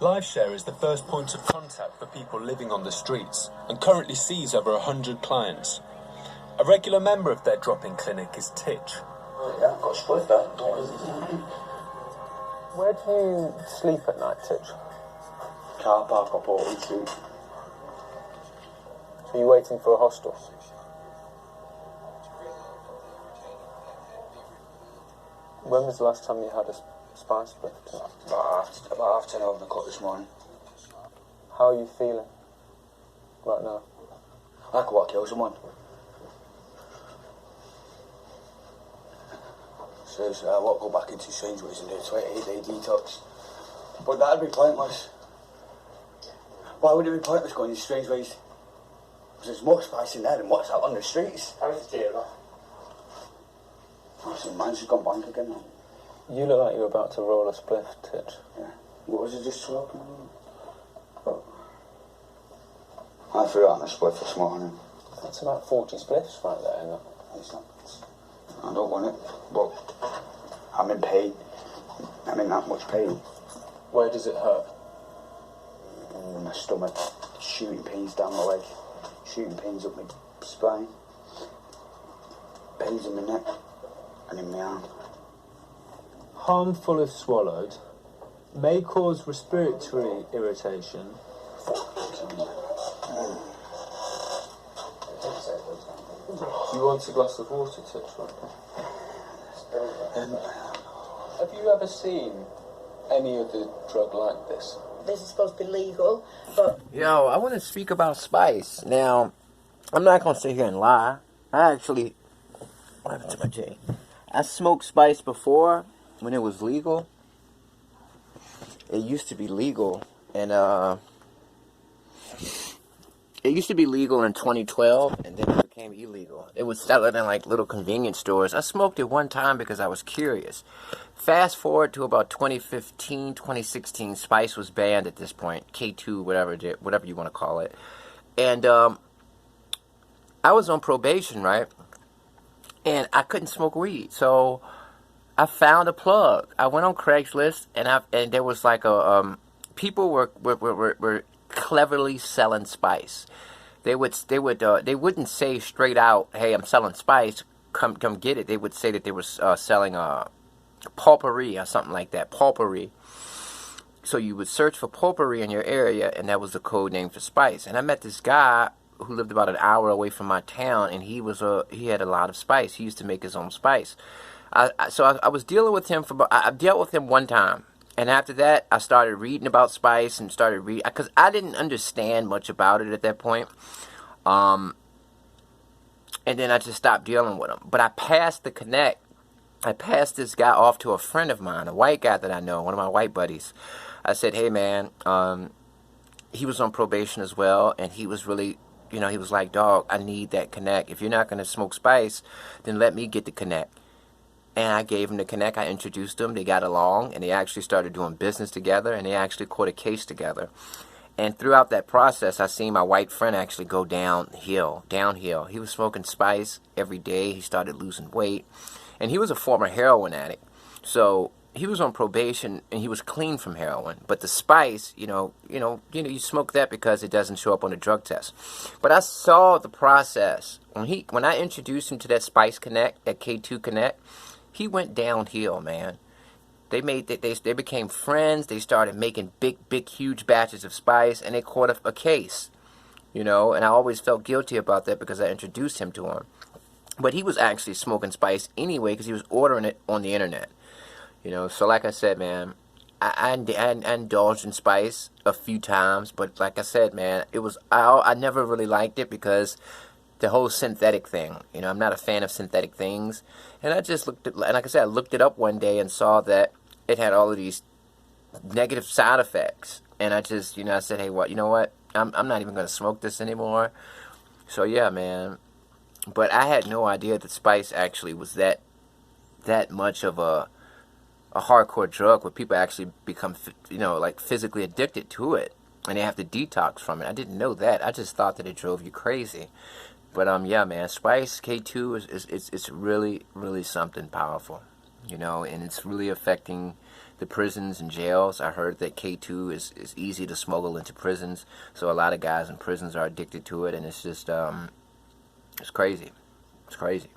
LiveShare is the first point of contact for people living on the streets and currently sees over 100 clients. A regular member of their drop-in clinic is Titch. Oh yeah, I've got a split there. Where do you sleep at night, Titch? Car park up all street. So you waiting for a hostel? When was the last time you had a spice split? About half 10 over the cut this morning. How are you feeling right now? I could want to kill someone. Seriously, I won't go back into strange ways and do a 28-day detox. But that'd be pointless. Why would it be pointless going in strange ways? Because there's more spice in there than what's out on the streets. How is the dealer? Oh, so man's just gone blank again now. You look like you're about to roll a spliff, Titch. Yeah. What was it just talking about? I threw out a split this morning. That's about 40 spliffs right there, isn't it? It's not. I don't want it, but I'm in pain. I'm in that much pain. Where does it hurt? My stomach, shooting pains down my leg, shooting pains up my spine, pains in my neck and in my arm. Harmful if swallowed, may cause respiratory irritation. Do you want a glass of water, Titch? Have you ever seen any other drug like this? This is supposed to be legal, but... Yo, I want to speak about spice. Now, I'm not going to sit here and lie. I actually... What happened to my J? I smoked spice before when it was legal. It used to be legal. And, it used to be legal in 2012, and then it became illegal. It was selling in, like, little convenience stores. I smoked it one time because I was curious. Fast forward to about 2015, 2016, spice was banned at this point. K2, whatever you want to call it. And I was on probation, right? And I couldn't smoke weed, so I found a plug. I went on Craigslist, and there was like a people were cleverly selling spice. They wouldn't say straight out, "Hey, I'm selling spice. Come get it." They would say that they were selling pulpery or something like that. Pulpery. So you would search for pulpery in your area, and that was the code name for spice. And I met this guy who lived about an hour away from my town, and he had a lot of spice. He used to make his own spice. So I was dealing with him I dealt with him one time, and after that I started reading about spice and started reading because I didn't understand much about it at that point. And then I just stopped dealing with him. But I passed the connect. I passed this guy off to a friend of mine, a white guy that I know, one of my white buddies. I said, "Hey, man," he was on probation as well, and he was really, he was like, "Dog, I need that connect. If you're not going to smoke spice, then let me get the connect." And I gave him the connect. I introduced them. They got along, and they actually started doing business together, and they actually caught a case together. And throughout that process, I seen my white friend actually go downhill. He was smoking spice every day. He started losing weight. And he was a former heroin addict. So he was on probation, and he was clean from heroin. But the spice, you smoke that because it doesn't show up on the drug test. But I saw the process. When I introduced him to that Spice Connect, that K2 Connect, he went downhill, man. They became friends. They started making big, huge batches of spice, and they caught a case, And I always felt guilty about that because I introduced him to him. But he was actually smoking spice anyway because he was ordering it on the internet. So like I said, man, I indulged in spice a few times, but like I said, man, I never really liked it because the whole synthetic thing. I'm not a fan of synthetic things. And I just like I said, I looked it up one day and saw that it had all of these negative side effects. And I just, I said, hey, you know what? I'm not even going to smoke this anymore. So yeah, man. But I had no idea that spice actually was that much of a hardcore drug where people actually become, like physically addicted to it. And they have to detox from it. I didn't know that. I just thought that it drove you crazy. But yeah, man, spice K2 it's really, really something powerful, and it's really affecting the prisons and jails. I heard that K2 is easy to smuggle into prisons, so a lot of guys in prisons are addicted to it, and it's just it's crazy. It's crazy.